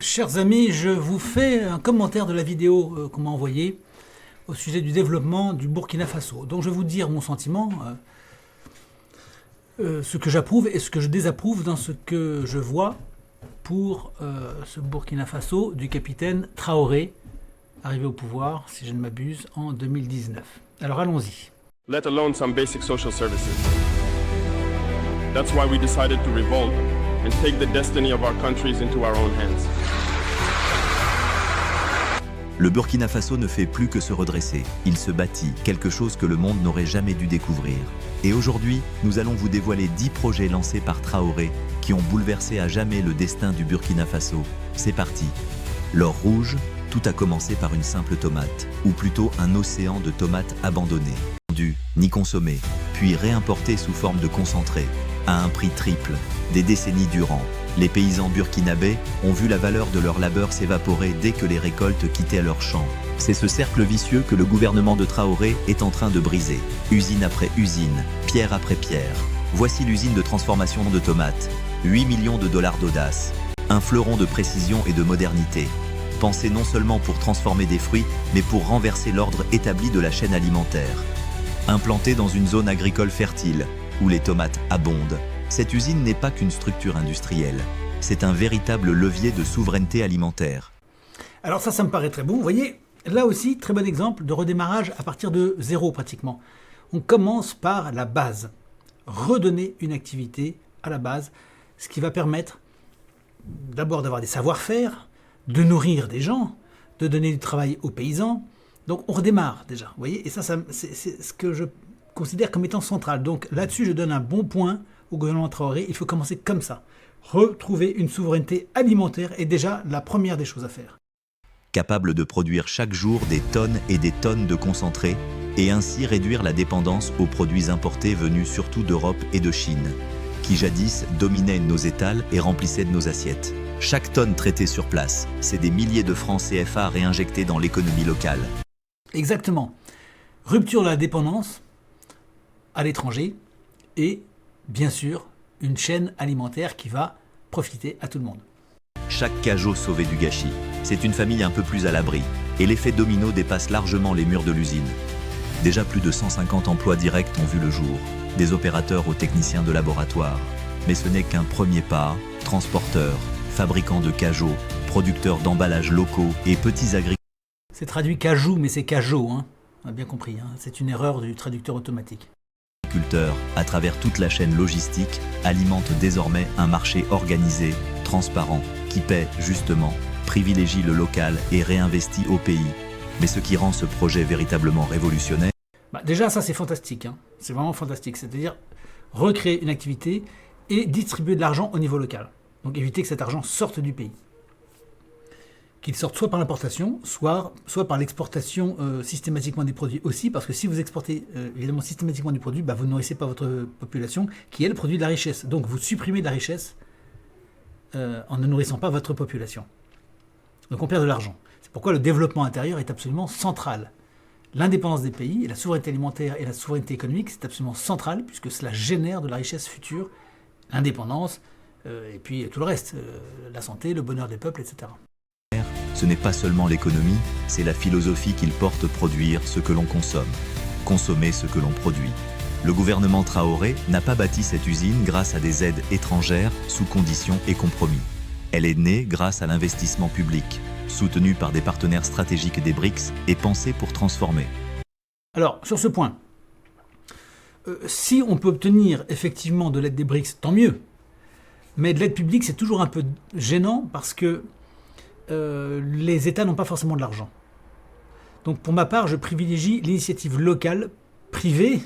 Chers amis, je vous fais un commentaire de la vidéo qu'on m'a envoyée au sujet du développement du Burkina Faso. Donc je vais vous dire mon sentiment, ce que j'approuve et ce que je désapprouve dans ce que je vois pour ce Burkina Faso du capitaine Traoré, arrivé au pouvoir, si je ne m'abuse, en 2019. Alors allons-y. Let alone some basic social services. That's why we decided to revolt and take the destiny of our countries into our own hands. Le Burkina Faso ne fait plus que se redresser. Il se bâtit, quelque chose que le monde n'aurait jamais dû découvrir. Et aujourd'hui, nous allons vous dévoiler 10 projets lancés par Traoré qui ont bouleversé à jamais le destin du Burkina Faso. C'est parti. L'or rouge, tout a commencé par une simple tomate, ou plutôt un océan de tomates abandonnées, vendues, ni consommées, puis réimportées sous forme de concentré, à un prix triple, des décennies durant. Les paysans burkinabés ont vu la valeur de leur labeur s'évaporer dès que les récoltes quittaient leurs champs. C'est ce cercle vicieux que le gouvernement de Traoré est en train de briser. Usine après usine, pierre après pierre. Voici l'usine de transformation de tomates. 8 millions de dollars d'audace. Un fleuron de précision et de modernité. Pensé non seulement pour transformer des fruits, mais pour renverser l'ordre établi de la chaîne alimentaire. Implantée dans une zone agricole fertile, où les tomates abondent, cette usine n'est pas qu'une structure industrielle. C'est un véritable levier de souveraineté alimentaire. Alors ça me paraît très bon. Vous voyez, là aussi, très bon exemple de redémarrage à partir de zéro pratiquement. On commence par la base. Redonner une activité à la base, ce qui va permettre d'abord d'avoir des savoir-faire, de nourrir des gens, de donner du travail aux paysans. Donc on redémarre déjà, vous voyez, et ça c'est ce que je considère comme étant central. Donc là-dessus, je donne un bon point au gouvernement Traoré. Il faut commencer comme ça. Retrouver une souveraineté alimentaire est déjà la première des choses à faire. Capable de produire chaque jour des tonnes et des tonnes de concentré, et ainsi réduire la dépendance aux produits importés venus surtout d'Europe et de Chine, qui jadis dominaient nos étals et remplissaient de nos assiettes. Chaque tonne traitée sur place, c'est des milliers de francs CFA réinjectés dans l'économie locale. Exactement. Rupture de la dépendance à l'étranger et, bien sûr, une chaîne alimentaire qui va profiter à tout le monde. Chaque cajot sauvé du gâchis, c'est une famille un peu plus à l'abri, et l'effet domino dépasse largement les murs de l'usine. Déjà plus de 150 emplois directs ont vu le jour, des opérateurs aux techniciens de laboratoire. Mais ce n'est qu'un premier pas, transporteurs, fabricants de cajots, producteurs d'emballages locaux et petits agriculteurs. C'est traduit cajou, mais c'est cajot, hein. On a bien compris, hein. C'est une erreur du traducteur automatique. À travers toute la chaîne logistique, alimentent désormais un marché organisé, transparent, qui paie justement, privilégie le local et réinvestit au pays. Mais ce qui rend ce projet véritablement révolutionnaire... Déjà, ça c'est fantastique, hein. C'est vraiment fantastique. C'est-à-dire recréer une activité et distribuer de l'argent au niveau local. Donc éviter que cet argent sorte du pays. Qu'il sorte soit par l'importation, soit par l'exportation systématiquement des produits aussi, parce que si vous exportez évidemment systématiquement du produit, vous ne nourrissez pas votre population, qui elle produit de la richesse. Donc vous supprimez de la richesse en ne nourrissant pas votre population. Donc on perd de l'argent. C'est pourquoi le développement intérieur est absolument central. L'indépendance des pays et la souveraineté alimentaire et la souveraineté économique, c'est absolument central, puisque cela génère de la richesse future, l'indépendance, et puis tout le reste, la santé, le bonheur des peuples, etc. Ce n'est pas seulement l'économie, c'est la philosophie qu'il porte produire ce que l'on consomme, consommer ce que l'on produit. Le gouvernement Traoré n'a pas bâti cette usine grâce à des aides étrangères sous conditions et compromis. Elle est née grâce à l'investissement public, soutenu par des partenaires stratégiques des BRICS et pensée pour transformer. Alors, sur ce point, si on peut obtenir effectivement de l'aide des BRICS, tant mieux. Mais de l'aide publique, c'est toujours un peu gênant parce que les États n'ont pas forcément de l'argent. Donc pour ma part, je privilégie l'initiative locale, privée,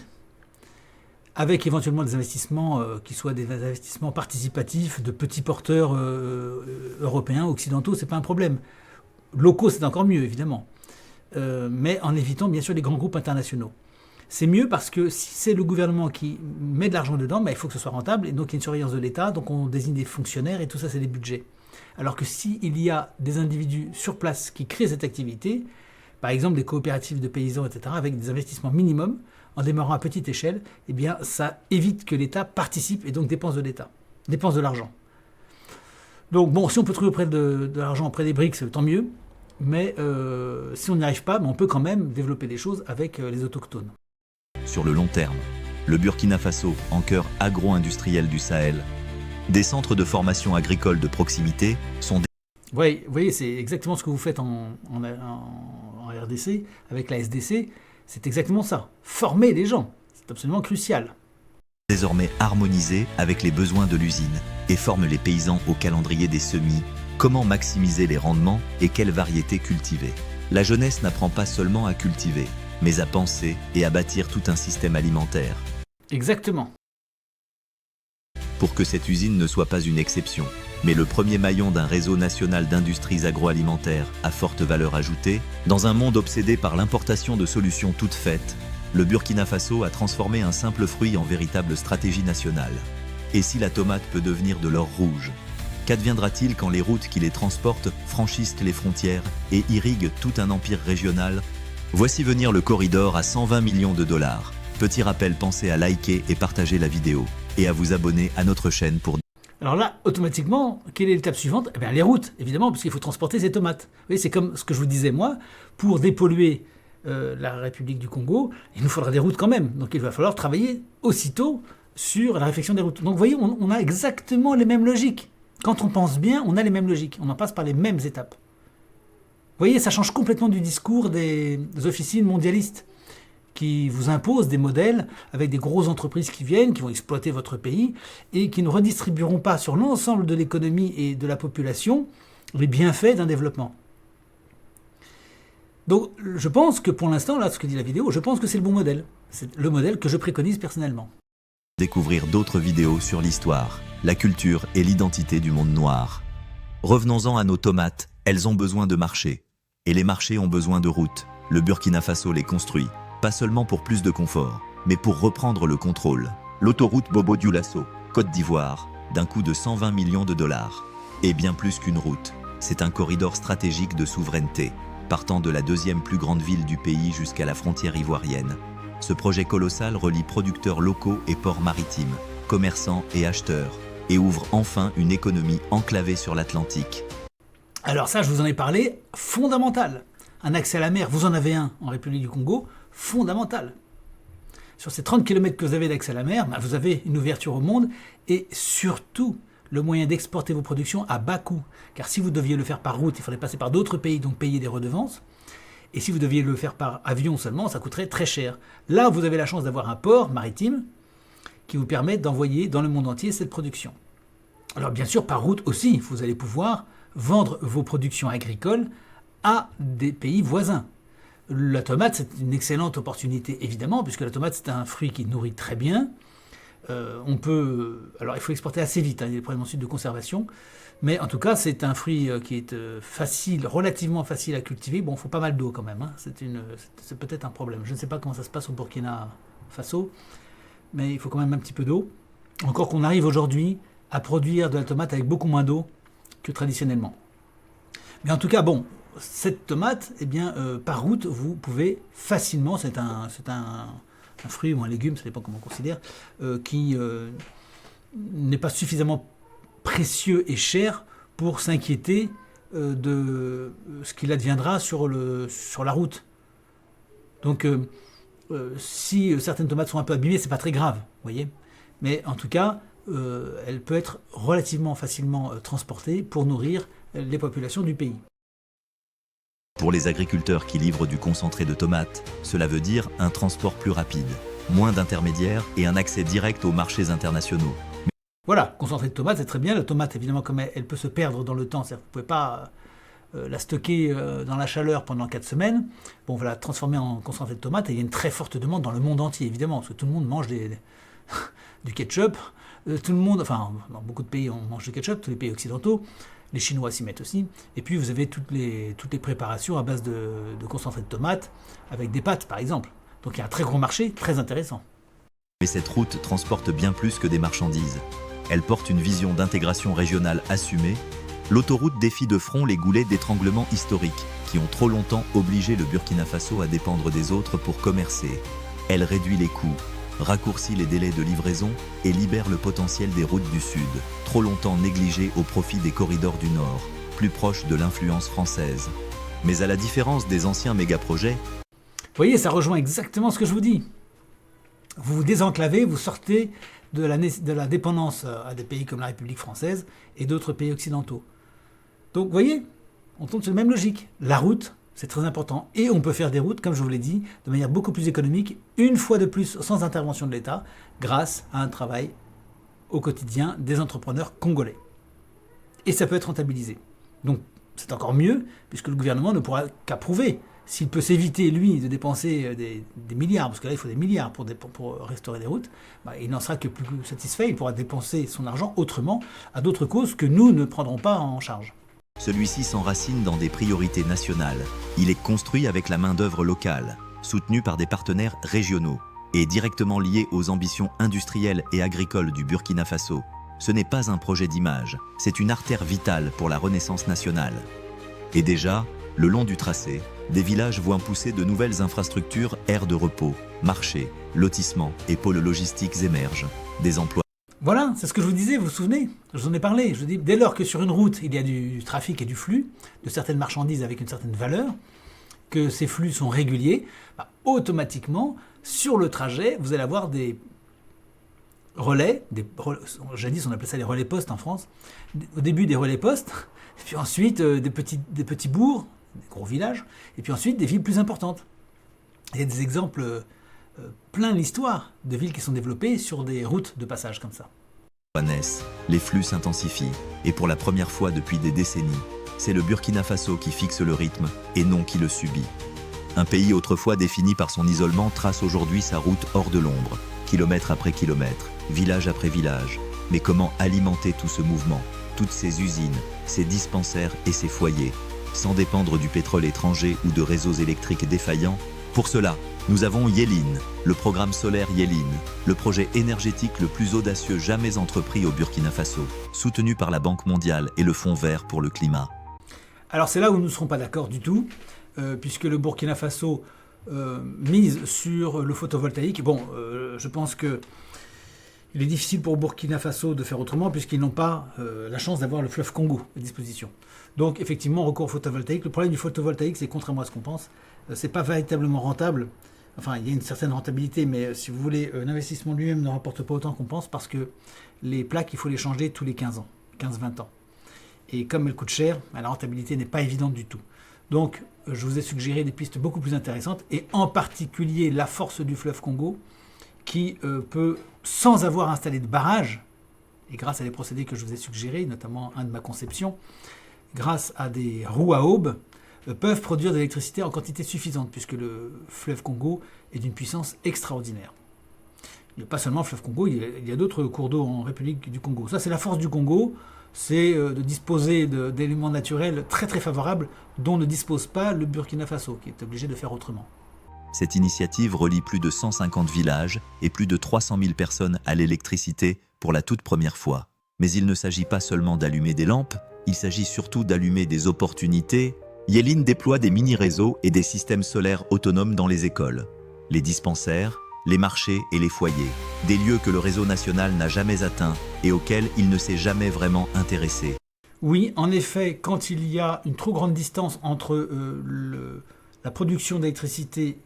avec éventuellement des investissements qui soient des investissements participatifs de petits porteurs européens, occidentaux, c'est pas un problème. Locaux, c'est encore mieux, évidemment. Mais en évitant bien sûr les grands groupes internationaux. C'est mieux parce que si c'est le gouvernement qui met de l'argent dedans, il faut que ce soit rentable, et donc il y a une surveillance de l'État, donc on désigne des fonctionnaires, et tout ça c'est des budgets. Alors que s'il y a des individus sur place qui créent cette activité, par exemple des coopératives de paysans, etc., avec des investissements minimums, en démarrant à petite échelle, eh bien ça évite que l'État participe et donc dépense de l'État, dépense de l'argent. Donc bon, si on peut trouver de l'argent auprès des BRICS, tant mieux. Mais si on n'y arrive pas, on peut quand même développer des choses avec les autochtones. Sur le long terme, le Burkina Faso, en cœur agro-industriel du Sahel, des centres de formation agricole de proximité sont Vous voyez, c'est exactement ce que vous faites en RDC, avec la SDC. C'est exactement ça. Former les gens, c'est absolument crucial. désormais harmonisés avec les besoins de l'usine et forment les paysans au calendrier des semis, comment maximiser les rendements et quelles variétés cultiver. La jeunesse n'apprend pas seulement à cultiver, mais à penser et à bâtir tout un système alimentaire. Exactement. Pour que cette usine ne soit pas une exception, mais le premier maillon d'un réseau national d'industries agroalimentaires à forte valeur ajoutée, dans un monde obsédé par l'importation de solutions toutes faites, le Burkina Faso a transformé un simple fruit en véritable stratégie nationale. Et si la tomate peut devenir de l'or rouge, qu'adviendra-t-il quand les routes qui les transportent franchissent les frontières et irriguent tout un empire régional? Voici venir le corridor à 120 millions de dollars. Petit rappel, pensez à liker et partager la vidéo, et à vous abonner à notre chaîne pour... Alors là, automatiquement, quelle est l'étape suivante? Eh bien, les routes, évidemment, parce qu'il faut transporter ces tomates. Vous voyez, c'est comme ce que je vous disais, moi, pour dépolluer la République du Congo, il nous faudra des routes quand même. Donc il va falloir travailler aussitôt sur la réfection des routes. Donc vous voyez, on a exactement les mêmes logiques. Quand on pense bien, on a les mêmes logiques. On en passe par les mêmes étapes. Vous voyez, ça change complètement du discours des officines mondialistes qui vous imposent des modèles avec des grosses entreprises qui viennent, qui vont exploiter votre pays et qui ne redistribueront pas sur l'ensemble de l'économie et de la population les bienfaits d'un développement. Donc je pense que pour l'instant, là, ce que dit la vidéo, je pense que c'est le bon modèle. C'est le modèle que je préconise personnellement. Découvrir d'autres vidéos sur l'histoire, la culture et l'identité du monde noir. Revenons-en à nos tomates, elles ont besoin de marchés. Et les marchés ont besoin de routes. Le Burkina Faso les construit, pas seulement pour plus de confort, mais pour reprendre le contrôle. L'autoroute Bobo Dioulasso, Côte d'Ivoire, d'un coût de 120 millions de dollars. Et bien plus qu'une route, c'est un corridor stratégique de souveraineté, partant de la deuxième plus grande ville du pays jusqu'à la frontière ivoirienne. Ce projet colossal relie producteurs locaux et ports maritimes, commerçants et acheteurs, et ouvre enfin une économie enclavée sur l'Atlantique. Alors ça, je vous en ai parlé, fondamental. Un accès à la mer, vous en avez un en République du Congo, fondamental. Sur ces 30 km que vous avez d'accès à la mer, vous avez une ouverture au monde et surtout le moyen d'exporter vos productions à bas coût. Car si vous deviez le faire par route, il faudrait passer par d'autres pays, donc payer des redevances. Et si vous deviez le faire par avion seulement, ça coûterait très cher. Là, vous avez la chance d'avoir un port maritime qui vous permet d'envoyer dans le monde entier cette production. Alors bien sûr, par route aussi, vous allez pouvoir vendre vos productions agricoles à des pays voisins. La tomate, c'est une excellente opportunité, évidemment, puisque la tomate, c'est un fruit qui nourrit très bien. Alors, il faut exporter assez vite, il y a des problèmes ensuite de conservation. Mais en tout cas, c'est un fruit qui est relativement facile à cultiver. Bon, il faut pas mal d'eau quand même. C'est peut-être un problème. Je ne sais pas comment ça se passe au Burkina Faso, mais il faut quand même un petit peu d'eau. Encore qu'on arrive aujourd'hui à produire de la tomate avec beaucoup moins d'eau que traditionnellement. Mais en tout cas, bon, cette tomate, par route, vous pouvez facilement, c'est un fruit ou un légume, ça dépend comment on considère, qui n'est pas suffisamment précieux et cher pour s'inquiéter de ce qu'il adviendra sur la route. Donc, si certaines tomates sont un peu abîmées, c'est pas très grave, vous voyez. Mais en tout cas, elle peut être relativement facilement transportée pour nourrir les populations du pays. Pour les agriculteurs qui livrent du concentré de tomates, cela veut dire un transport plus rapide, moins d'intermédiaires et un accès direct aux marchés internationaux. Voilà, concentré de tomates, c'est très bien. La tomate, évidemment, comme elle peut se perdre dans le temps, c'est-à-dire que vous ne pouvez pas la stocker dans la chaleur pendant 4 semaines. Bon, on va la transformer en concentré de tomate et il y a une très forte demande dans le monde entier, évidemment, parce que tout le monde mange du ketchup. Tout le monde, enfin, dans beaucoup de pays, on mange du ketchup, tous les pays occidentaux. Les Chinois s'y mettent aussi. Et puis, vous avez toutes les préparations à base de concentré de tomates, avec des pâtes, par exemple. Donc, il y a un très gros marché, très intéressant. Mais cette route transporte bien plus que des marchandises. Elle porte une vision d'intégration régionale assumée. L'autoroute défie de front les goulets d'étranglement historiques qui ont trop longtemps obligé le Burkina Faso à dépendre des autres pour commercer. Elle réduit les coûts, raccourcit les délais de livraison et libère le potentiel des routes du Sud, trop longtemps négligées au profit des corridors du Nord, plus proches de l'influence française. Mais à la différence des anciens méga-projets, vous voyez, ça rejoint exactement ce que je vous dis. Vous vous désenclavez, vous sortez de la dépendance à des pays comme la République française et d'autres pays occidentaux. Donc, vous voyez, on tombe sur la même logique. La route, c'est très important. Et on peut faire des routes, comme je vous l'ai dit, de manière beaucoup plus économique, une fois de plus, sans intervention de l'État, grâce à un travail au quotidien des entrepreneurs congolais. Et ça peut être rentabilisé. Donc, c'est encore mieux, puisque le gouvernement ne pourra qu'approuver. S'il peut s'éviter, lui, de dépenser des milliards, parce que là, il faut des milliards pour restaurer des routes, il n'en sera que plus satisfait. Il pourra dépenser son argent autrement, à d'autres causes que nous ne prendrons pas en charge. celui-ci s'enracine dans des priorités nationales. Il est construit avec la main-d'œuvre locale, soutenu par des partenaires régionaux et directement lié aux ambitions industrielles et agricoles du Burkina Faso. Ce n'est pas un projet d'image, c'est une artère vitale pour la renaissance nationale. Et déjà, le long du tracé, des villages voient pousser de nouvelles infrastructures, aires de repos, marchés, lotissements et pôles logistiques émergent. Des emplois. Voilà, c'est ce que je vous disais, vous vous souvenez? Je vous en ai parlé. Je vous dis, dès lors que sur une route, il y a du trafic et du flux, de certaines marchandises avec une certaine valeur, que ces flux sont réguliers, automatiquement, sur le trajet, vous allez avoir des relais, jadis on appelait ça les relais postes en France, au début des relais postes, et puis ensuite des petits bourgs, des gros villages, et puis ensuite des villes plus importantes. Il y a des exemples plein l'histoire de villes qui sont développées sur des routes de passage comme ça. Naissent, les flux s'intensifient, et pour la première fois depuis des décennies, c'est le Burkina Faso qui fixe le rythme et non qui le subit. Un pays autrefois défini par son isolement trace aujourd'hui sa route hors de l'ombre, kilomètre après kilomètre, village après village. Mais comment alimenter tout ce mouvement, toutes ces usines, ces dispensaires et ces foyers, sans dépendre du pétrole étranger ou de réseaux électriques défaillants? Pour cela, nous avons Yéline, le programme solaire Yéline, le projet énergétique le plus audacieux jamais entrepris au Burkina Faso, soutenu par la Banque mondiale et le Fonds vert pour le climat. Alors c'est là où nous ne serons pas d'accord du tout, puisque le Burkina Faso mise sur le photovoltaïque. Bon, je pense que il est difficile pour Burkina Faso de faire autrement, puisqu'ils n'ont pas la chance d'avoir le fleuve Congo à disposition. Donc effectivement, recours au photovoltaïque. Le problème du photovoltaïque, c'est contrairement à ce qu'on pense, c'est pas véritablement rentable. Enfin, il y a une certaine rentabilité, mais si vous voulez, l'investissement lui-même ne rapporte pas autant qu'on pense, parce que les plaques, il faut les changer tous les 15 ans, 15-20 ans. Et comme elles coûtent cher, la rentabilité n'est pas évidente du tout. Donc, je vous ai suggéré des pistes beaucoup plus intéressantes, et en particulier la force du fleuve Congo, qui peut, sans avoir installé de barrage, et grâce à des procédés que je vous ai suggérés, notamment un de ma conception, grâce à des roues à aubes, peuvent produire de l'électricité en quantité suffisante, puisque le fleuve Congo est d'une puissance extraordinaire. Il n'y a pas seulement le fleuve Congo, il y a d'autres cours d'eau en République du Congo. Ça, c'est la force du Congo, c'est de disposer d'éléments naturels très très favorables dont ne dispose pas le Burkina Faso, qui est obligé de faire autrement. Cette initiative relie plus de 150 villages et plus de 300 000 personnes à l'électricité pour la toute première fois. Mais il ne s'agit pas seulement d'allumer des lampes, il s'agit surtout d'allumer des opportunités. Yéline déploie des mini-réseaux et des systèmes solaires autonomes dans les écoles, les dispensaires, les marchés et les foyers, des lieux que le réseau national n'a jamais atteints et auxquels il ne s'est jamais vraiment intéressé. Oui, en effet, quand il y a une trop grande distance entre la production d'électricité,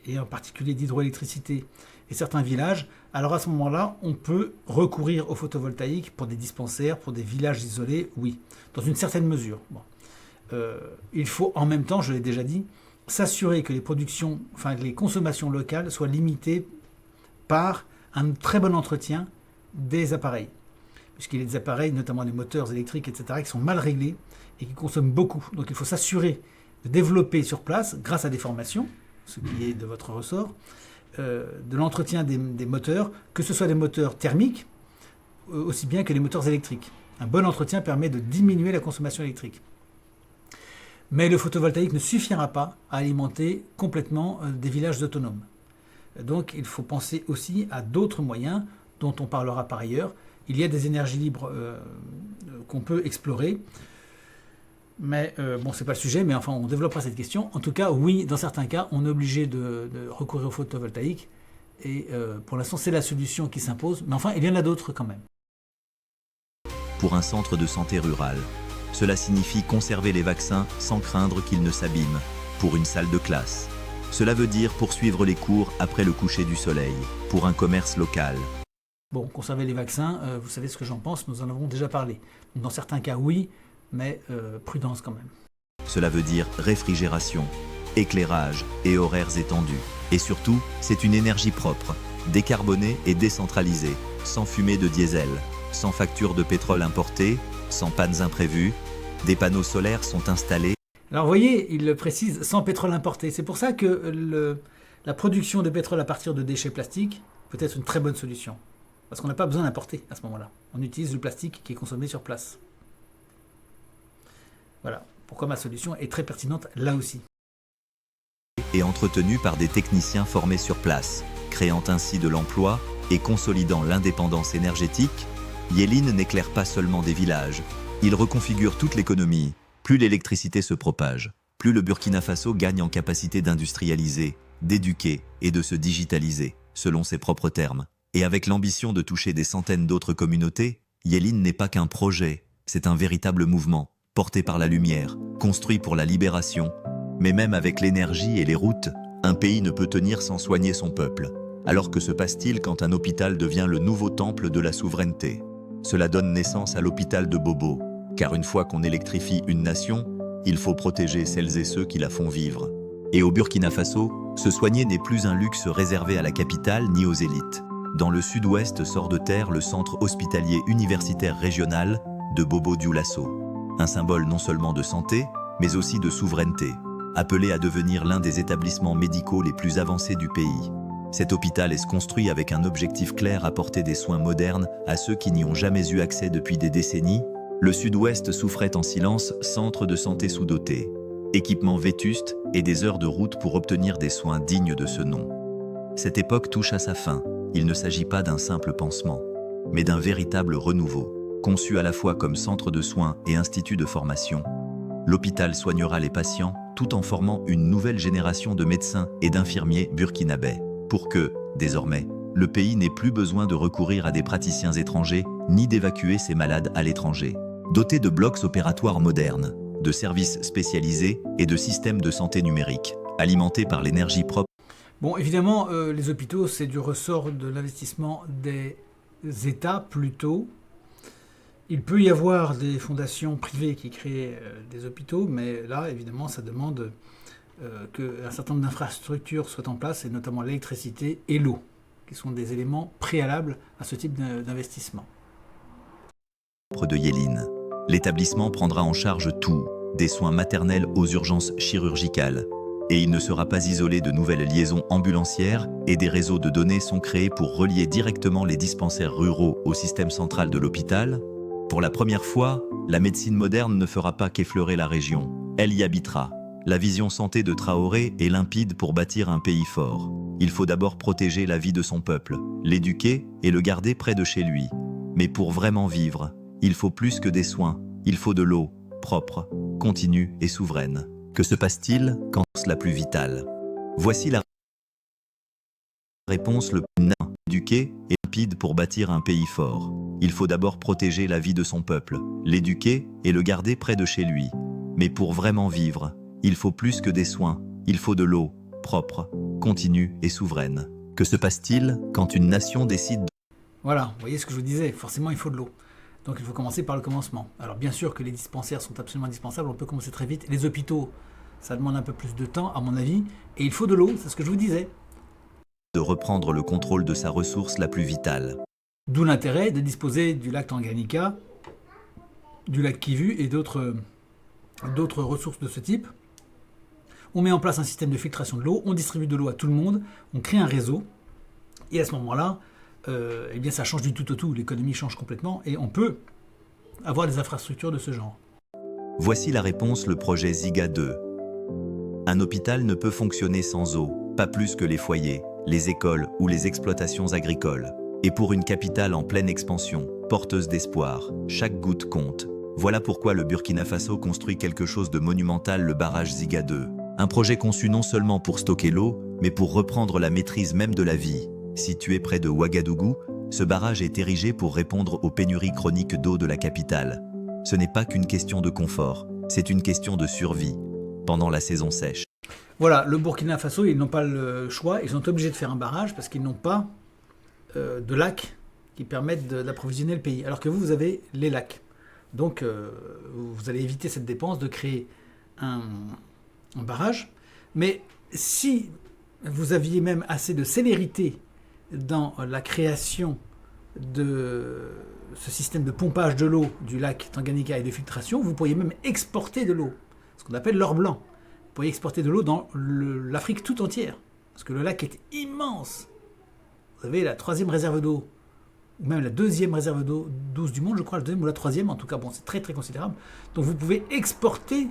et en particulier d'hydroélectricité, et certains villages, alors à ce moment-là, on peut recourir au photovoltaïque pour des dispensaires, pour des villages isolés, oui, dans une certaine mesure. Bon. Il faut en même temps, je l'ai déjà dit, s'assurer que les consommations locales soient limitées par un très bon entretien des appareils. Puisqu'il y a des appareils, notamment les moteurs électriques, etc., qui sont mal réglés et qui consomment beaucoup. Donc il faut s'assurer de développer sur place, grâce à des formations, ce qui est de votre ressort, de l'entretien des moteurs, que ce soit des moteurs thermiques, aussi bien que les moteurs électriques. Un bon entretien permet de diminuer la consommation électrique. Mais le photovoltaïque ne suffira pas à alimenter complètement des villages autonomes. Donc il faut penser aussi à d'autres moyens dont on parlera par ailleurs. Il y a des énergies libres qu'on peut explorer. Mais bon, c'est pas le sujet, mais enfin on développera cette question. En tout cas, oui, dans certains cas, on est obligé de recourir au photovoltaïque Et pour l'instant, c'est la solution qui s'impose. Mais enfin, il y en a d'autres quand même. Pour un centre de santé rural, cela signifie conserver les vaccins sans craindre qu'ils ne s'abîment. Pour une salle de classe, cela veut dire poursuivre les cours après le coucher du soleil. Pour un commerce local. Bon, conserver les vaccins, vous savez ce que j'en pense, nous en avons déjà parlé. Dans certains cas, oui, mais prudence quand même. Cela veut dire réfrigération, éclairage et horaires étendus. Et surtout, c'est une énergie propre, décarbonée et décentralisée, sans fumée de diesel, sans facture de pétrole importé, sans pannes imprévues. Des panneaux solaires sont installés. Alors vous voyez, il le précise, sans pétrole importé. C'est pour ça que la production de pétrole à partir de déchets plastiques peut être une très bonne solution. Parce qu'on n'a pas besoin d'importer à ce moment-là. On utilise le plastique qui est consommé sur place. Voilà pourquoi ma solution est très pertinente là aussi. Et entretenu par des techniciens formés sur place, créant ainsi de l'emploi et consolidant l'indépendance énergétique. Yelin n'éclaire pas seulement des villages, il reconfigure toute l'économie. Plus l'électricité se propage, plus le Burkina Faso gagne en capacité d'industrialiser, d'éduquer et de se digitaliser, selon ses propres termes. Et avec l'ambition de toucher des centaines d'autres communautés, Yelin n'est pas qu'un projet, c'est un véritable mouvement, porté par la lumière, construit pour la libération. Mais même avec l'énergie et les routes, un pays ne peut tenir sans soigner son peuple. Alors que se passe-t-il quand un hôpital devient le nouveau temple de la souveraineté? Cela donne naissance à l'hôpital de Bobo, car une fois qu'on électrifie une nation, il faut protéger celles et ceux qui la font vivre. Et au Burkina Faso, se soigner n'est plus un luxe réservé à la capitale ni aux élites. Dans le sud-ouest sort de terre le centre hospitalier universitaire régional de Bobo-Dioulasso. Un symbole non seulement de santé, mais aussi de souveraineté, appelé à devenir l'un des établissements médicaux les plus avancés du pays. Cet hôpital est construit avec un objectif clair: apporter des soins modernes à ceux qui n'y ont jamais eu accès depuis des décennies. Le sud-ouest souffrait en silence, centre de santé sous-doté, équipements vétustes et des heures de route pour obtenir des soins dignes de ce nom. Cette époque touche à sa fin. Il ne s'agit pas d'un simple pansement, mais d'un véritable renouveau. Conçu à la fois comme centre de soins et institut de formation, l'hôpital soignera les patients tout en formant une nouvelle génération de médecins et d'infirmiers burkinabés, pour que, désormais, le pays n'ait plus besoin de recourir à des praticiens étrangers ni d'évacuer ses malades à l'étranger. Doté de blocs opératoires modernes, de services spécialisés et de systèmes de santé numériques, alimentés par l'énergie propre. Bon, évidemment, les hôpitaux, c'est du ressort de l'investissement des États plutôt. Il peut y avoir des fondations privées qui créent des hôpitaux, mais là, évidemment, ça demande qu'un certain nombre d'infrastructures soient en place, et notamment l'électricité et l'eau, qui sont des éléments préalables à ce type d'investissement. De Yelin, l'établissement prendra en charge tout, des soins maternels aux urgences chirurgicales. Et il ne sera pas isolé de nouvelles liaisons ambulancières et des réseaux de données sont créés pour relier directement les dispensaires ruraux au système central de l'hôpital. Pour la première fois, la médecine moderne ne fera pas qu'effleurer la région, elle y habitera. La vision santé de Traoré est limpide pour bâtir un pays fort. Il faut d'abord protéger la vie de son peuple, l'éduquer et le garder près de chez lui. Mais pour vraiment vivre, il faut plus que des soins, il faut de l'eau, propre, continue et souveraine. Que se passe-t-il quand c'est la plus vitale? Voici la réponse: le plus éduqué et limpide pour bâtir un pays fort. Il faut d'abord protéger la vie de son peuple, l'éduquer et le garder près de chez lui. Mais pour vraiment vivre, il faut plus que des soins, il faut de l'eau, propre, continue et souveraine. Que se passe-t-il quand une nation décide de... Voilà, vous voyez ce que je vous disais, forcément il faut de l'eau. Donc il faut commencer par le commencement. Alors bien sûr que les dispensaires sont absolument indispensables, on peut commencer très vite. Les hôpitaux, ça demande un peu plus de temps à mon avis, et il faut de l'eau, c'est ce que je vous disais. De reprendre le contrôle de sa ressource la plus vitale. D'où l'intérêt de disposer du lac Tanganyika, du lac Kivu et d'autres ressources de ce type. On met en place un système de filtration de l'eau, on distribue de l'eau à tout le monde, on crée un réseau, et à ce moment-là, eh bien ça change du tout au tout, l'économie change complètement, et on peut avoir des infrastructures de ce genre. Voici la réponse: le projet Ziga 2. Un hôpital ne peut fonctionner sans eau, pas plus que les foyers, les écoles ou les exploitations agricoles. Et pour une capitale en pleine expansion, porteuse d'espoir, chaque goutte compte. Voilà pourquoi le Burkina Faso construit quelque chose de monumental, le barrage Ziga 2. Un projet conçu non seulement pour stocker l'eau, mais pour reprendre la maîtrise même de la vie. Situé près de Ouagadougou, ce barrage est érigé pour répondre aux pénuries chroniques d'eau de la capitale. Ce n'est pas qu'une question de confort, c'est une question de survie pendant la saison sèche. Voilà, le Burkina Faso, ils n'ont pas le choix, ils sont obligés de faire un barrage parce qu'ils n'ont pas de lacs qui permettent d'approvisionner le pays. Alors que vous avez les lacs. Donc, vous allez éviter cette dépense de créer un barrage. Mais si vous aviez même assez de célérité dans la création de ce système de pompage de l'eau du lac Tanganyika et de filtration, vous pourriez même exporter de l'eau, ce qu'on appelle l'or blanc. Vous pourriez exporter de l'eau dans l'Afrique tout entière, parce que le lac est immense. Vous avez la 3e réserve d'eau, ou même la 2e réserve d'eau douce du monde, je crois, la 2e ou la 3e, en tout cas, bon, c'est très très considérable. Donc vous pouvez exporter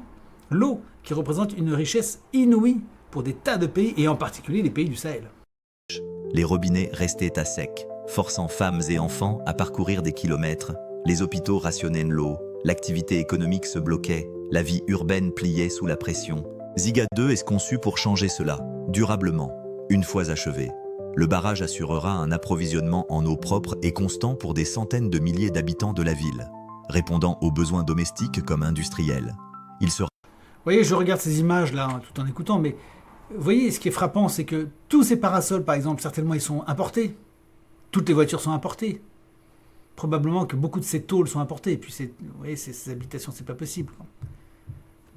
l'eau, qui représente une richesse inouïe pour des tas de pays, et en particulier les pays du Sahel. Les robinets restaient à sec, forçant femmes et enfants à parcourir des kilomètres. Les hôpitaux rationnaient l'eau, l'activité économique se bloquait, la vie urbaine pliait sous la pression. Ziga 2 est conçu pour changer cela, durablement. Une fois achevé, le barrage assurera un approvisionnement en eau propre et constant pour des centaines de milliers d'habitants de la ville, répondant aux besoins domestiques comme industriels. Il sera... Vous voyez, je regarde ces images là, tout en écoutant, mais vous voyez, ce qui est frappant, c'est que tous ces parasols, par exemple, certainement, ils sont importés. Toutes les voitures sont importées. Probablement que beaucoup de ces tôles sont importées. Et puis, vous voyez, ces habitations, c'est pas possible.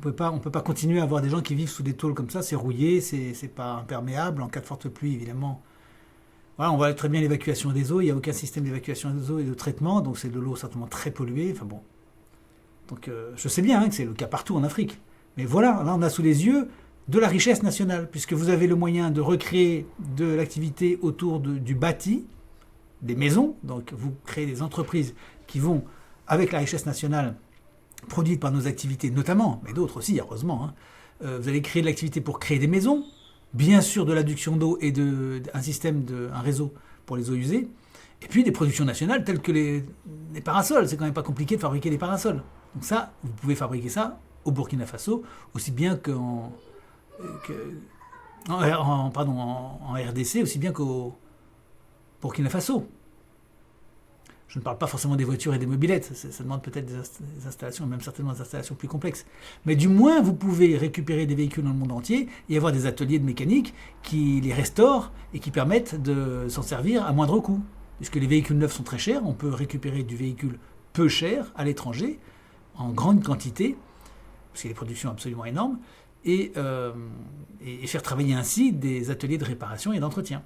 On ne peut pas continuer à avoir des gens qui vivent sous des tôles comme ça. C'est rouillé, c'est pas imperméable. En cas de forte pluie, évidemment. Voilà, on voit très bien l'évacuation des eaux. Il n'y a aucun système d'évacuation des eaux et de traitement. Donc, c'est de l'eau certainement très polluée. Enfin bon. Donc, je sais bien que c'est le cas partout en Afrique. Mais voilà, là, on a sous les yeux de la richesse nationale, puisque vous avez le moyen de recréer de l'activité autour du bâti, des maisons. Donc, vous créez des entreprises qui vont, avec la richesse nationale, produite par nos activités notamment, mais d'autres aussi, heureusement. Vous allez créer de l'activité pour créer des maisons, bien sûr de l'adduction d'eau et un réseau pour les eaux usées, et puis des productions nationales telles que les parasols. C'est quand même pas compliqué de fabriquer des parasols. Donc ça, vous pouvez fabriquer ça au Burkina Faso, aussi bien en RDC, aussi bien qu'au Burkina Faso. Je ne parle pas forcément des voitures et des mobylettes, ça demande peut-être des installations, même certainement des installations plus complexes. Mais du moins, vous pouvez récupérer des véhicules dans le monde entier et avoir des ateliers de mécanique qui les restaurent et qui permettent de s'en servir à moindre coût. Puisque les véhicules neufs sont très chers, on peut récupérer du véhicule peu cher à l'étranger, en grande quantité, parce qu'il y a des productions absolument énormes, et faire travailler ainsi des ateliers de réparation et d'entretien.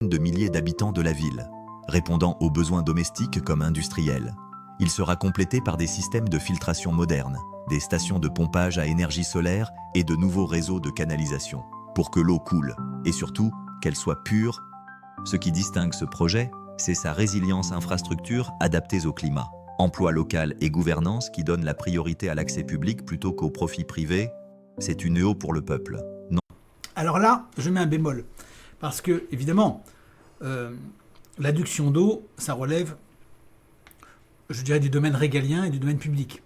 De milliers d'habitants de la ville, répondant aux besoins domestiques comme industriels. Il sera complété par des systèmes de filtration modernes, des stations de pompage à énergie solaire et de nouveaux réseaux de canalisation, pour que l'eau coule, et surtout qu'elle soit pure. Ce qui distingue ce projet, c'est sa résilience infrastructure adaptée au climat. Emploi local et gouvernance qui donnent la priorité à l'accès public plutôt qu'au profit privé, c'est une eau pour le peuple. Non. Alors là, je mets un bémol. Parce que, évidemment, l'adduction d'eau, ça relève, je dirais, du domaine régalien et du domaine public.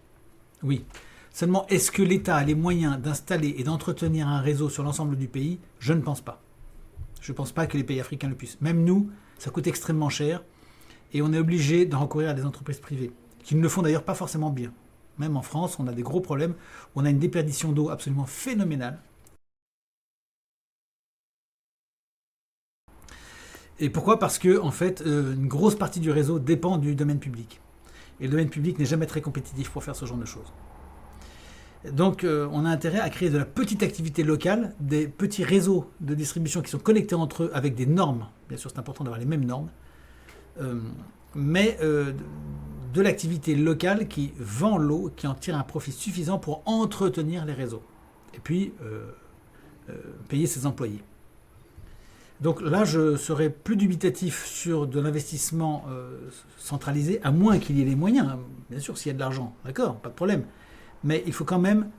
Oui. Seulement, est-ce que l'État a les moyens d'installer et d'entretenir un réseau sur l'ensemble du pays? Je ne pense pas. Je ne pense pas que les pays africains le puissent. Même nous, ça coûte extrêmement cher. Et on est obligé de recourir à des entreprises privées, qui ne le font d'ailleurs pas forcément bien. Même en France, on a des gros problèmes. On a une déperdition d'eau absolument phénoménale. Et pourquoi? Parce que, en fait, une grosse partie du réseau dépend du domaine public. Et le domaine public n'est jamais très compétitif pour faire ce genre de choses. Donc, on a intérêt à créer de la petite activité locale, des petits réseaux de distribution qui sont connectés entre eux avec des normes. Bien sûr, c'est important d'avoir les mêmes normes. Mais de l'activité locale qui vend l'eau, qui en tire un profit suffisant pour entretenir les réseaux. Et puis, payer ses employés. Donc là, je serais plus dubitatif sur de l'investissement centralisé, à moins qu'il y ait les moyens. Bien sûr, s'il y a de l'argent, d'accord, pas de problème. Mais il faut quand même,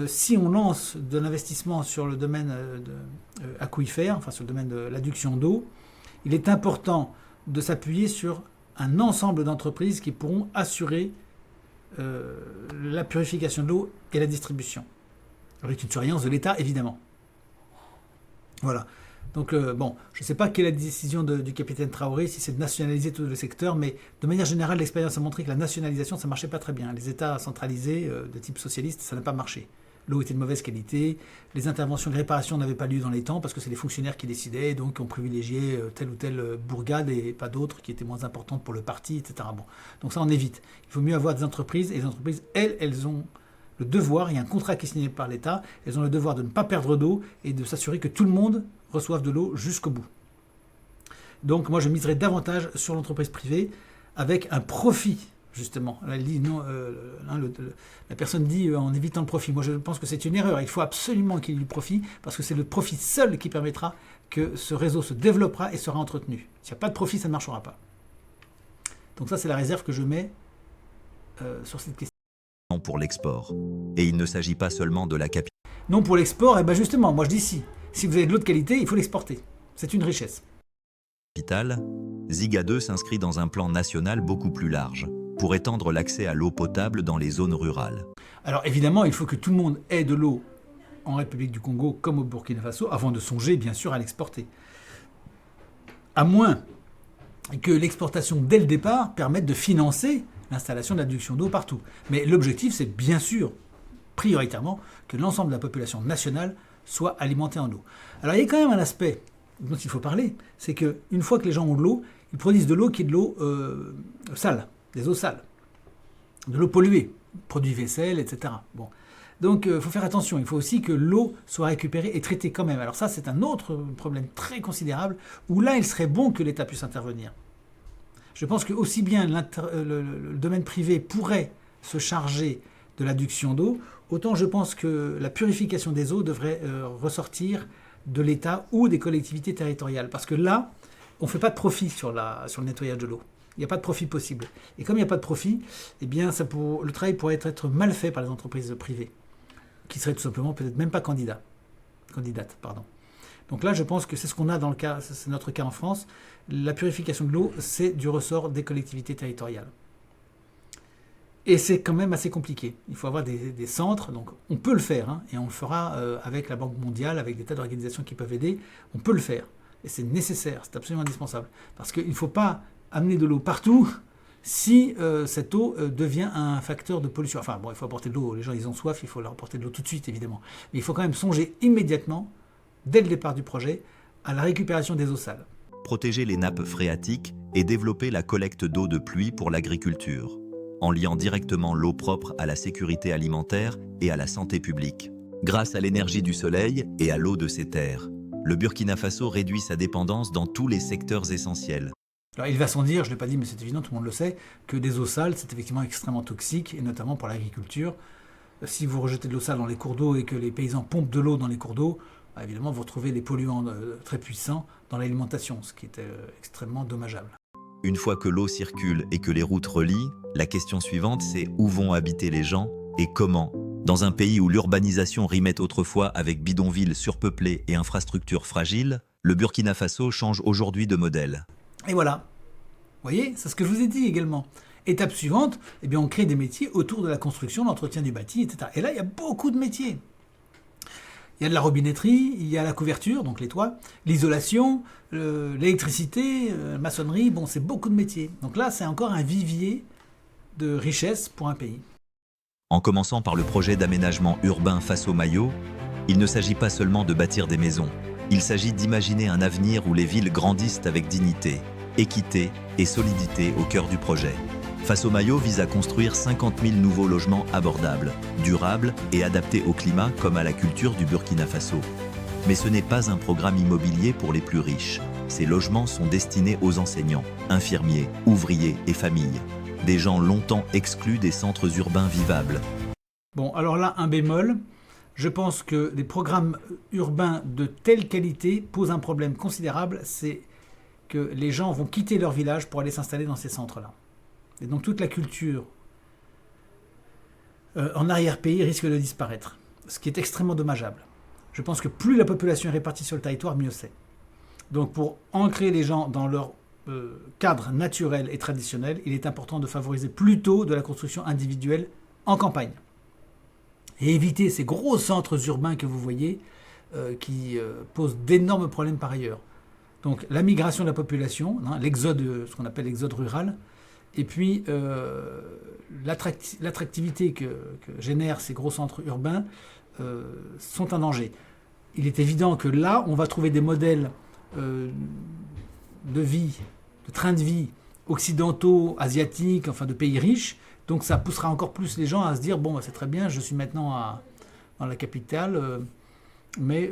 si on lance de l'investissement sur le domaine aquifère, enfin sur le domaine de l'adduction d'eau, il est important de s'appuyer sur un ensemble d'entreprises qui pourront assurer la purification de l'eau et la distribution. Avec une surveillance de l'État, évidemment. Voilà. Donc bon, je ne sais pas quelle est la décision du capitaine Traoré, si c'est de nationaliser tout le secteur, mais de manière générale, l'expérience a montré que la nationalisation, ça ne marchait pas très bien. Les États centralisés de type socialiste, ça n'a pas marché. L'eau était de mauvaise qualité, les interventions de réparation n'avaient pas lieu dans les temps parce que c'est les fonctionnaires qui décidaient, donc ont privilégié telle ou telle bourgade et pas d'autres qui étaient moins importantes pour le parti, etc. Bon, donc ça on évite. Il faut mieux avoir des entreprises, et les entreprises, elles ont le devoir, il y a un contrat qui est signé par l'État, elles ont le devoir de ne pas perdre d'eau et de s'assurer que tout le monde reçoive de l'eau jusqu'au bout. Donc moi je miserais davantage sur l'entreprise privée avec un profit, justement. Elle dit non, la personne dit en évitant le profit. Moi je pense que c'est une erreur, il faut absolument qu'il y ait du profit, parce que c'est le profit seul qui permettra que ce réseau se développera et sera entretenu. S'il n'y a pas de profit, ça ne marchera pas. Donc ça c'est la réserve que je mets sur cette question. Pour l'export. Et il ne s'agit pas seulement de la capitale. Non pour l'export, et bien justement, moi je dis si vous avez de l'eau de qualité, il faut l'exporter. C'est une richesse. Ziga 2 s'inscrit dans un plan national beaucoup plus large, pour étendre l'accès à l'eau potable dans les zones rurales. Alors évidemment, il faut que tout le monde ait de l'eau en République du Congo comme au Burkina Faso, avant de songer bien sûr à l'exporter. À moins que l'exportation dès le départ permette de financer l'installation de l'adduction d'eau partout. Mais l'objectif, c'est bien sûr, prioritairement, que l'ensemble de la population nationale soit alimentée en eau. Alors il y a quand même un aspect dont il faut parler, c'est qu'une fois que les gens ont de l'eau, ils produisent de l'eau qui est de l'eau sale, des eaux sales, de l'eau polluée, produits vaisselle, etc. Bon. Donc il faut faire attention, il faut aussi que l'eau soit récupérée et traitée quand même. Alors ça, c'est un autre problème très considérable, où là, il serait bon que l'État puisse intervenir. Je pense que aussi bien le domaine privé pourrait se charger de l'adduction d'eau, autant je pense que la purification des eaux devrait ressortir de l'État ou des collectivités territoriales. Parce que là, on ne fait pas de profit sur le nettoyage de l'eau. Il n'y a pas de profit possible. Et comme il n'y a pas de profit, eh bien, le travail pourrait être mal fait par les entreprises privées, qui seraient tout simplement peut-être même pas candidates. Donc là, je pense que c'est ce qu'on a dans le cas, c'est notre cas en France. La purification de l'eau, c'est du ressort des collectivités territoriales. Et c'est quand même assez compliqué. Il faut avoir des centres, donc on peut le faire, hein, et on le fera avec la Banque mondiale, avec des tas d'organisations qui peuvent aider. On peut le faire. Et c'est nécessaire, c'est absolument indispensable. Parce qu'il ne faut pas amener de l'eau partout si cette eau devient un facteur de pollution. Enfin bon, il faut apporter de l'eau, les gens ils ont soif, il faut leur apporter de l'eau tout de suite évidemment. Mais il faut quand même songer immédiatement, dès le départ du projet, à la récupération des eaux sales. Protéger les nappes phréatiques et développer la collecte d'eau de pluie pour l'agriculture, en liant directement l'eau propre à la sécurité alimentaire et à la santé publique. Grâce à l'énergie du soleil et à l'eau de ses terres, le Burkina Faso réduit sa dépendance dans tous les secteurs essentiels. Alors il va sans dire, je ne l'ai pas dit mais c'est évident, tout le monde le sait, que des eaux sales c'est effectivement extrêmement toxique, et notamment pour l'agriculture. Si vous rejetez de l'eau sale dans les cours d'eau et que les paysans pompent de l'eau dans les cours d'eau, évidemment vous retrouvez des polluants très puissants dans l'alimentation, ce qui est extrêmement dommageable. Une fois que l'eau circule et que les routes relient, la question suivante c'est où vont habiter les gens et comment. Dans un pays où l'urbanisation rimait autrefois avec bidonvilles surpeuplés et infrastructures fragiles, le Burkina Faso change aujourd'hui de modèle. Et voilà. Vous voyez, c'est ce que je vous ai dit également. Étape suivante, eh bien, on crée des métiers autour de la construction, l'entretien du bâti, etc. Et là, il y a beaucoup de métiers. Il y a de la robinetterie, il y a la couverture, donc les toits, l'isolation, l'électricité, la maçonnerie, bon, c'est beaucoup de métiers. Donc là, c'est encore un vivier de richesse pour un pays. En commençant par le projet d'aménagement urbain Faso-Mayo, il ne s'agit pas seulement de bâtir des maisons, il s'agit d'imaginer un avenir où les villes grandissent avec dignité, équité et solidité au cœur du projet. Faso-Mayo vise à construire 50 000 nouveaux logements abordables, durables et adaptés au climat comme à la culture du Burkina Faso. Mais ce n'est pas un programme immobilier pour les plus riches. Ces logements sont destinés aux enseignants, infirmiers, ouvriers et familles. Des gens longtemps exclus des centres urbains vivables. Bon, alors là, un bémol. Je pense que des programmes urbains de telle qualité posent un problème considérable, c'est que les gens vont quitter leur village pour aller s'installer dans ces centres-là. Et donc toute la culture en arrière-pays risque de disparaître, ce qui est extrêmement dommageable. Je pense que plus la population est répartie sur le territoire, mieux c'est. Donc pour ancrer les gens dans leur cadre naturel et traditionnel, il est important de favoriser plutôt de la construction individuelle en campagne. Et éviter ces gros centres urbains que vous voyez, qui pose d'énormes problèmes par ailleurs. Donc la migration de la population, l'exode, ce qu'on appelle l'exode rural, et puis l'attractivité que génèrent ces gros centres urbains sont un danger. Il est évident que là, on va trouver des modèles de vie, de train de vie occidentaux, asiatiques, enfin de pays riches. Donc ça poussera encore plus les gens à se dire, bon, c'est très bien, je suis maintenant dans la capitale, mais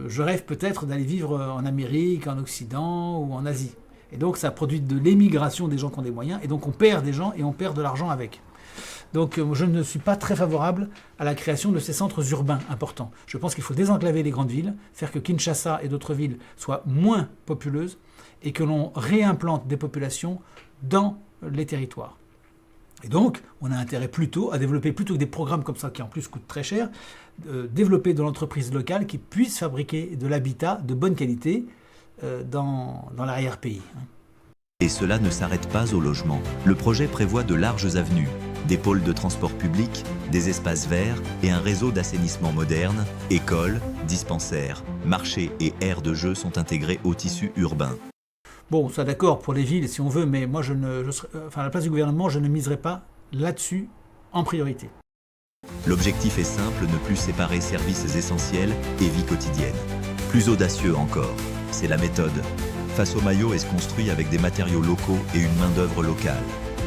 je rêve peut-être d'aller vivre en Amérique, en Occident ou en Asie. Et donc ça produit de l'émigration des gens qui ont des moyens, et donc on perd des gens et on perd de l'argent avec. Donc je ne suis pas très favorable à la création de ces centres urbains importants. Je pense qu'il faut désenclaver les grandes villes, faire que Kinshasa et d'autres villes soient moins populeuses, et que l'on réimplante des populations dans les territoires. Et donc, on a intérêt plutôt à développer, plutôt que des programmes comme ça qui en plus coûtent très cher, développer de l'entreprise locale qui puisse fabriquer de l'habitat de bonne qualité dans l'arrière-pays. Et cela ne s'arrête pas au logement. Le projet prévoit de larges avenues, des pôles de transport public, des espaces verts et un réseau d'assainissement moderne, écoles, dispensaires, marchés et aires de jeu sont intégrés au tissu urbain. Bon, ça d'accord pour les villes si on veut, mais moi à la place du gouvernement, je ne miserai pas là-dessus en priorité. L'objectif est simple, ne plus séparer services essentiels et vie quotidienne. Plus audacieux encore, c'est la méthode. Faso Mayo est construit avec des matériaux locaux et une main-d'œuvre locale,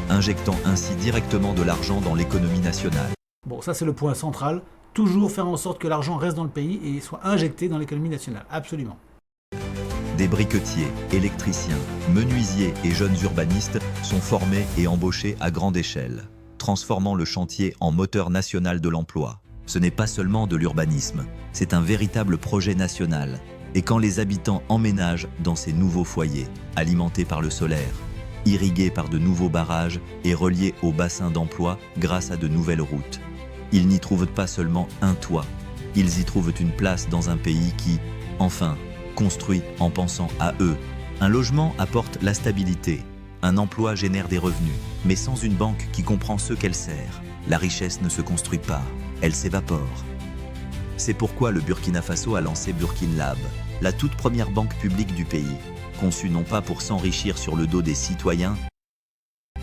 injectant ainsi directement de l'argent dans l'économie nationale. Bon, ça c'est le point central, toujours faire en sorte que l'argent reste dans le pays et soit injecté dans l'économie nationale, absolument. Des briquetiers, électriciens, menuisiers et jeunes urbanistes sont formés et embauchés à grande échelle, transformant le chantier en moteur national de l'emploi. Ce n'est pas seulement de l'urbanisme, c'est un véritable projet national. Et quand les habitants emménagent dans ces nouveaux foyers, alimentés par le solaire, irrigués par de nouveaux barrages et reliés au bassin d'emploi grâce à de nouvelles routes, ils n'y trouvent pas seulement un toit, ils y trouvent une place dans un pays qui, enfin, construit en pensant à eux. Un logement apporte la stabilité, un emploi génère des revenus, mais sans une banque qui comprend ce qu'elle sert, la richesse ne se construit pas, elle s'évapore. C'est pourquoi le Burkina Faso a lancé Burkin Lab, la toute première banque publique du pays, conçue non pas pour s'enrichir sur le dos des citoyens,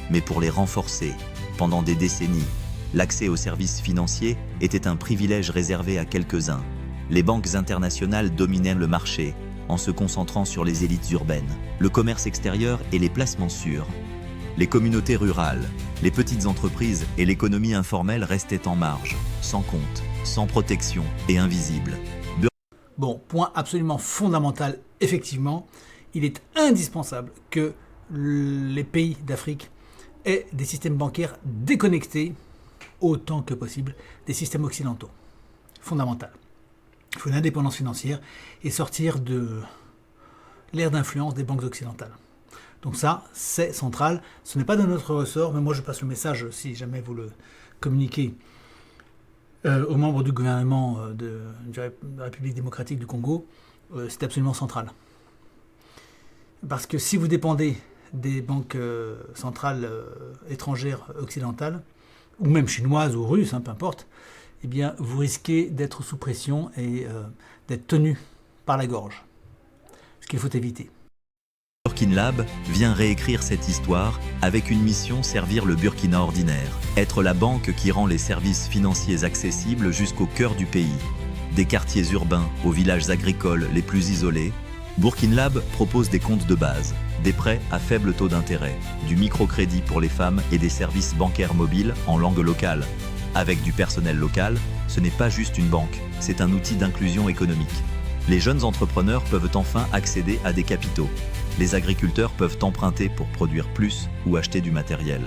mais pour les renforcer. Pendant des décennies, l'accès aux services financiers était un privilège réservé à quelques-uns. Les banques internationales dominaient le marché en se concentrant sur les élites urbaines, le commerce extérieur et les placements sûrs. Les communautés rurales, les petites entreprises et l'économie informelle restaient en marge, sans compte, sans protection et invisibles. Bon, point absolument fondamental, effectivement, il est indispensable que les pays d'Afrique aient des systèmes bancaires déconnectés, autant que possible, des systèmes occidentaux. Fondamental. Il faut une indépendance financière et sortir de l'ère d'influence des banques occidentales. Donc ça, c'est central. Ce n'est pas de notre ressort, mais moi je passe le message, si jamais vous le communiquez, aux membres du gouvernement de la République démocratique du Congo, c'est absolument central. Parce que si vous dépendez des banques centrales étrangères occidentales, ou même chinoises ou russes, peu importe, eh bien, vous risquez d'être sous pression et d'être tenu par la gorge. Ce qu'il faut éviter. Burkin Lab vient réécrire cette histoire avec une mission: servir le Burkina ordinaire, être la banque qui rend les services financiers accessibles jusqu'au cœur du pays. Des quartiers urbains aux villages agricoles les plus isolés, Burkin Lab propose des comptes de base, des prêts à faible taux d'intérêt, du microcrédit pour les femmes et des services bancaires mobiles en langue locale. Avec du personnel local, ce n'est pas juste une banque, c'est un outil d'inclusion économique. Les jeunes entrepreneurs peuvent enfin accéder à des capitaux. Les agriculteurs peuvent emprunter pour produire plus ou acheter du matériel.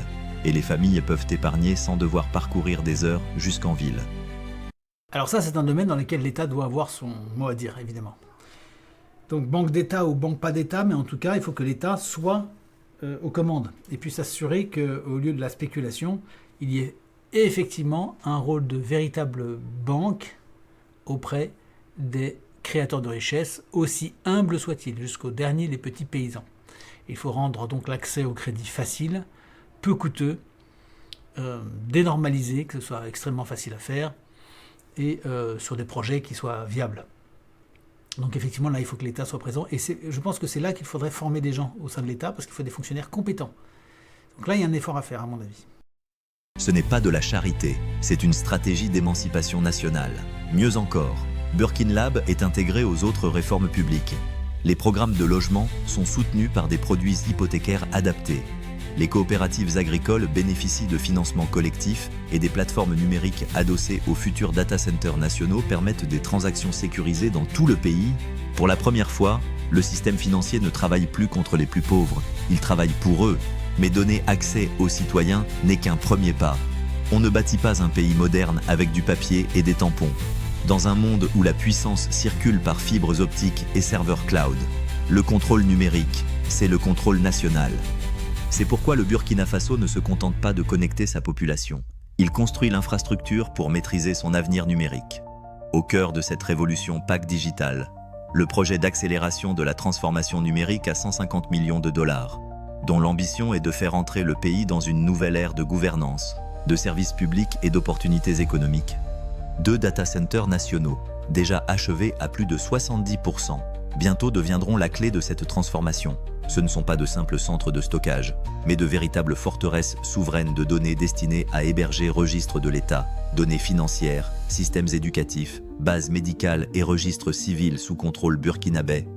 Et les familles peuvent épargner sans devoir parcourir des heures jusqu'en ville. Alors ça, c'est un domaine dans lequel l'État doit avoir son mot à dire, évidemment. Donc banque d'État ou banque pas d'État, mais en tout cas, il faut que l'État soit aux commandes. Et puis s'assurer qu'au lieu de la spéculation, il y ait effectivement un rôle de véritable banque auprès des créateurs de richesse, aussi humbles soient-ils, jusqu'aux derniers, les petits paysans. Il faut rendre donc l'accès au crédit facile, peu coûteux, dénormalisé, que ce soit extrêmement facile à faire, et sur des projets qui soient viables. Donc effectivement, là, il faut que l'État soit présent. Et je pense que c'est là qu'il faudrait former des gens au sein de l'État, parce qu'il faut des fonctionnaires compétents. Donc là, il y a un effort à faire, à mon avis. Ce n'est pas de la charité, c'est une stratégie d'émancipation nationale. Mieux encore, Birkin Lab est intégré aux autres réformes publiques. Les programmes de logement sont soutenus par des produits hypothécaires adaptés. Les coopératives agricoles bénéficient de financements collectifs et des plateformes numériques adossées aux futurs data centers nationaux permettent des transactions sécurisées dans tout le pays. Pour la première fois, le système financier ne travaille plus contre les plus pauvres, il travaille pour eux. Mais donner accès aux citoyens n'est qu'un premier pas. On ne bâtit pas un pays moderne avec du papier et des tampons. Dans un monde où la puissance circule par fibres optiques et serveurs cloud, le contrôle numérique, c'est le contrôle national. C'est pourquoi le Burkina Faso ne se contente pas de connecter sa population. Il construit l'infrastructure pour maîtriser son avenir numérique. Au cœur de cette révolution PAC Digital, le projet d'accélération de la transformation numérique à 150 millions de dollars, dont l'ambition est de faire entrer le pays dans une nouvelle ère de gouvernance, de services publics et d'opportunités économiques. 2 data centers nationaux, déjà achevés à plus de 70%, bientôt deviendront la clé de cette transformation. Ce ne sont pas de simples centres de stockage, mais de véritables forteresses souveraines de données destinées à héberger registres de l'État, données financières, systèmes éducatifs, bases médicales et registres civils sous contrôle burkinabé.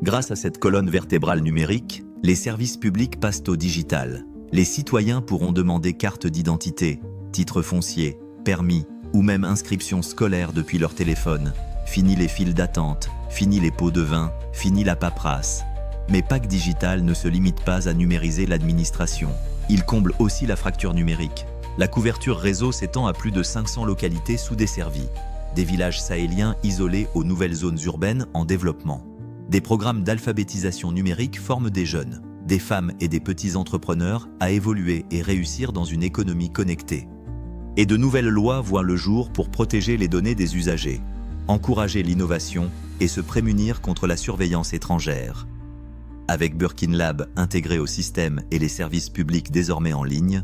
Grâce à cette colonne vertébrale numérique, les services publics passent au digital. Les citoyens pourront demander carte d'identité, titre foncier, permis ou même inscription scolaire depuis leur téléphone. Fini les files d'attente, fini les pots de vin, fini la paperasse. Mais PAC Digital ne se limite pas à numériser l'administration. Il comble aussi la fracture numérique. La couverture réseau s'étend à plus de 500 localités sous-desservies. Des villages sahéliens isolés aux nouvelles zones urbaines en développement. Des programmes d'alphabétisation numérique forment des jeunes, des femmes et des petits entrepreneurs à évoluer et réussir dans une économie connectée. Et de nouvelles lois voient le jour pour protéger les données des usagers, encourager l'innovation et se prémunir contre la surveillance étrangère. Avec Birkin Lab intégré au système et les services publics désormais en ligne,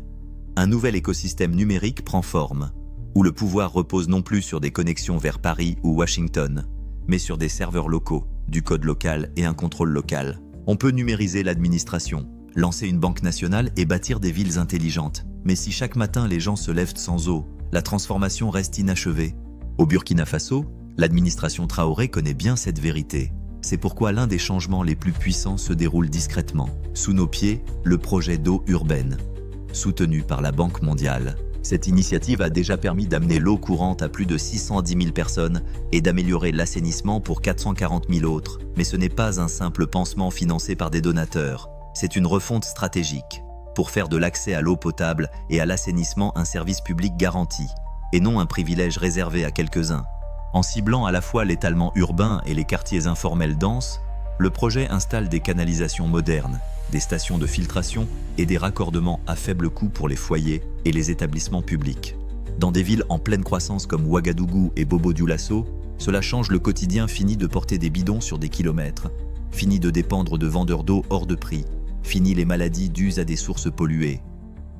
un nouvel écosystème numérique prend forme, où le pouvoir repose non plus sur des connexions vers Paris ou Washington, mais sur des serveurs locaux, du code local et un contrôle local. On peut numériser l'administration, lancer une banque nationale et bâtir des villes intelligentes. Mais si chaque matin les gens se lèvent sans eau, la transformation reste inachevée. Au Burkina Faso, l'administration Traoré connaît bien cette vérité. C'est pourquoi l'un des changements les plus puissants se déroule discrètement. Sous nos pieds, le projet d'eau urbaine. Soutenu par la Banque mondiale, cette initiative a déjà permis d'amener l'eau courante à plus de 610 000 personnes et d'améliorer l'assainissement pour 440 000 autres. Mais ce n'est pas un simple pansement financé par des donateurs. C'est une refonte stratégique pour faire de l'accès à l'eau potable et à l'assainissement un service public garanti, et non un privilège réservé à quelques-uns. En ciblant à la fois l'étalement urbain et les quartiers informels denses, le projet installe des canalisations modernes, des stations de filtration et des raccordements à faible coût pour les foyers et les établissements publics. Dans des villes en pleine croissance comme Ouagadougou et Bobo-Dioulasso, cela change le quotidien. Fini de porter des bidons sur des kilomètres, fini de dépendre de vendeurs d'eau hors de prix, fini les maladies dues à des sources polluées.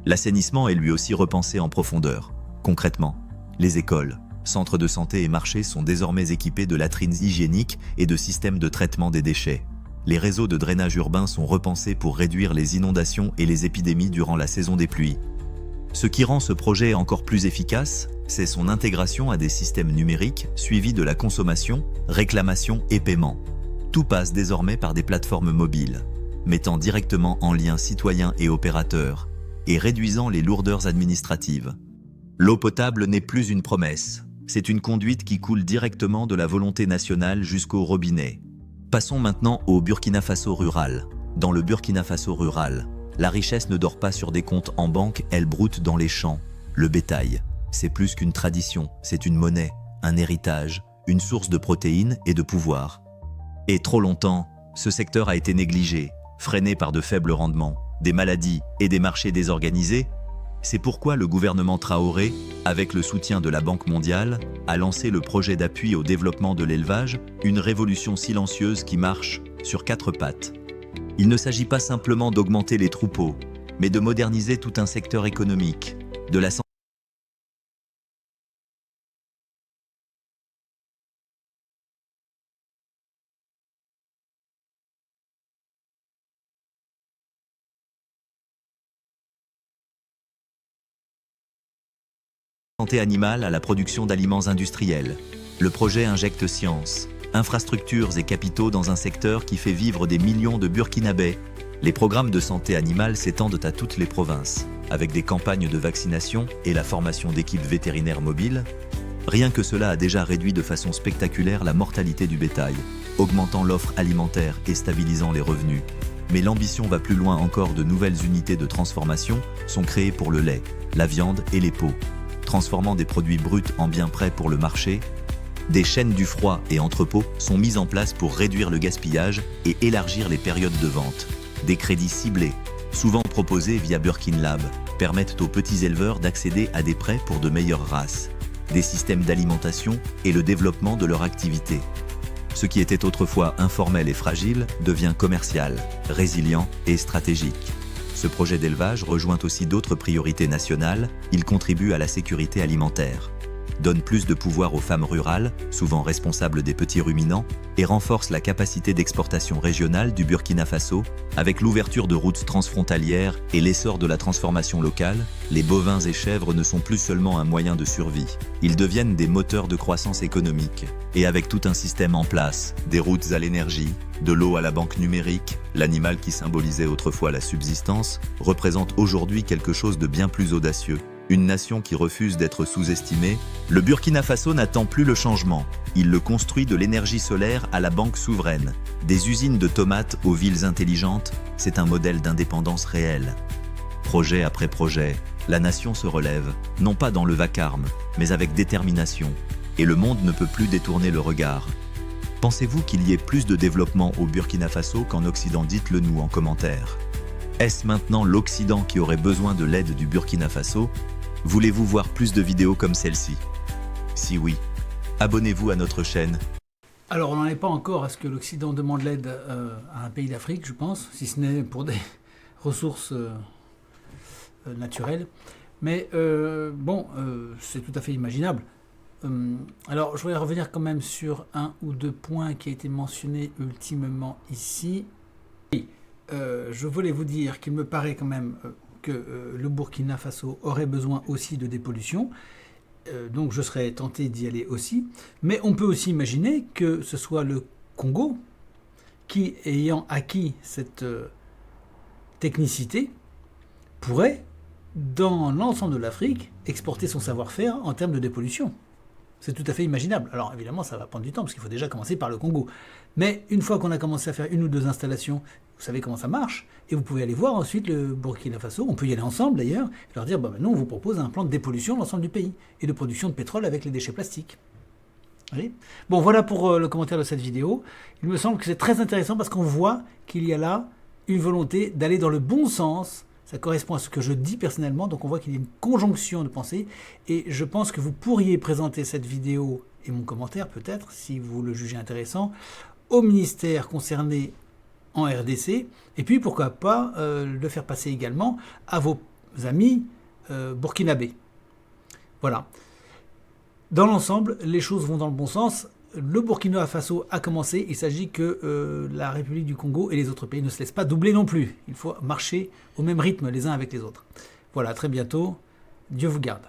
L'assainissement est lui aussi repensé en profondeur. Concrètement, les écoles, centres de santé et marchés sont désormais équipés de latrines hygiéniques et de systèmes de traitement des déchets. Les réseaux de drainage urbain sont repensés pour réduire les inondations et les épidémies durant la saison des pluies. Ce qui rend ce projet encore plus efficace, c'est son intégration à des systèmes numériques suivis de la consommation, réclamation et paiement. Tout passe désormais par des plateformes mobiles, mettant directement en lien citoyens et opérateurs, et réduisant les lourdeurs administratives. L'eau potable n'est plus une promesse, c'est une conduite qui coule directement de la volonté nationale jusqu'au robinet. Passons maintenant au Burkina Faso rural. Dans le Burkina Faso rural, la richesse ne dort pas sur des comptes en banque, elle broute dans les champs. Le bétail, c'est plus qu'une tradition, c'est une monnaie, un héritage, une source de protéines et de pouvoir. Et trop longtemps, ce secteur a été négligé, freiné par de faibles rendements, des maladies et des marchés désorganisés. C'est pourquoi le gouvernement Traoré, avec le soutien de la Banque mondiale, a lancé le projet d'appui au développement de l'élevage, une révolution silencieuse qui marche sur 4 pattes. Il ne s'agit pas simplement d'augmenter les troupeaux, mais de moderniser tout un secteur économique, de la santé santé animale à la production d'aliments industriels. Le projet injecte science, infrastructures et capitaux dans un secteur qui fait vivre des millions de Burkinabés. Les programmes de santé animale s'étendent à toutes les provinces, avec des campagnes de vaccination et la formation d'équipes vétérinaires mobiles. Rien que cela a déjà réduit de façon spectaculaire la mortalité du bétail, augmentant l'offre alimentaire et stabilisant les revenus. Mais l'ambition va plus loin encore, de nouvelles unités de transformation sont créées pour le lait, la viande et les peaux, transformant des produits bruts en biens prêts pour le marché. Des chaînes du froid et entrepôts sont mises en place pour réduire le gaspillage et élargir les périodes de vente. Des crédits ciblés, souvent proposés via Burkin Lab, permettent aux petits éleveurs d'accéder à des prêts pour de meilleures races, des systèmes d'alimentation et le développement de leur activité. Ce qui était autrefois informel et fragile devient commercial, résilient et stratégique. Ce projet d'élevage rejoint aussi d'autres priorités nationales. Il contribue à la sécurité alimentaire, donne plus de pouvoir aux femmes rurales, souvent responsables des petits ruminants, et renforce la capacité d'exportation régionale du Burkina Faso. Avec l'ouverture de routes transfrontalières et l'essor de la transformation locale, les bovins et chèvres ne sont plus seulement un moyen de survie, ils deviennent des moteurs de croissance économique. Et avec tout un système en place, des routes à l'énergie, de l'eau à la banque numérique, l'animal qui symbolisait autrefois la subsistance représente aujourd'hui quelque chose de bien plus audacieux. Une nation qui refuse d'être sous-estimée. Le Burkina Faso n'attend plus le changement. Il le construit de l'énergie solaire à la banque souveraine, des usines de tomates aux villes intelligentes. C'est un modèle d'indépendance réelle. Projet après projet, la nation se relève, non pas dans le vacarme, mais avec détermination. Et le monde ne peut plus détourner le regard. Pensez-vous qu'il y ait plus de développement au Burkina Faso qu'en Occident? Dites-le nous en commentaire. Est-ce maintenant l'Occident qui aurait besoin de l'aide du Burkina Faso? Voulez-vous voir plus de vidéos comme celle-ci? Si oui, abonnez-vous à notre chaîne. Alors, on n'en est pas encore à ce que l'Occident demande l'aide à un pays d'Afrique, je pense, si ce n'est pour des ressources naturelles. Mais c'est tout à fait imaginable. Alors, je voudrais revenir quand même sur un ou deux points qui a été mentionné ultimement ici. Je voulais vous dire qu'il me paraît quand même que le Burkina Faso aurait besoin aussi de dépollution. Donc je serais tenté d'y aller aussi. Mais on peut aussi imaginer que ce soit le Congo qui, ayant acquis cette technicité, pourrait, dans l'ensemble de l'Afrique, exporter son savoir-faire en termes de dépollution. C'est tout à fait imaginable. Alors évidemment, ça va prendre du temps, parce qu'il faut déjà commencer par le Congo. Mais une fois qu'on a commencé à faire une ou deux installations, vous savez comment ça marche, et vous pouvez aller voir ensuite le Burkina Faso, on peut y aller ensemble d'ailleurs, et leur dire, nous on vous propose un plan de dépollution de l'ensemble du pays, et de production de pétrole avec les déchets plastiques. Voyez ? Bon, voilà pour le commentaire de cette vidéo. Il me semble que c'est très intéressant, parce qu'on voit qu'il y a là une volonté d'aller dans le bon sens. Ça correspond à ce que je dis personnellement, donc on voit qu'il y a une conjonction de pensée, et je pense que vous pourriez présenter cette vidéo, et mon commentaire peut-être, si vous le jugez intéressant, au ministère concerné en RDC, et puis pourquoi pas le faire passer également à vos amis burkinabés. Voilà. Dans l'ensemble, les choses vont dans le bon sens. Le Burkina Faso a commencé, il s'agit que la République du Congo et les autres pays ne se laissent pas doubler non plus. Il faut marcher au même rythme les uns avec les autres. Voilà, à très bientôt. Dieu vous garde.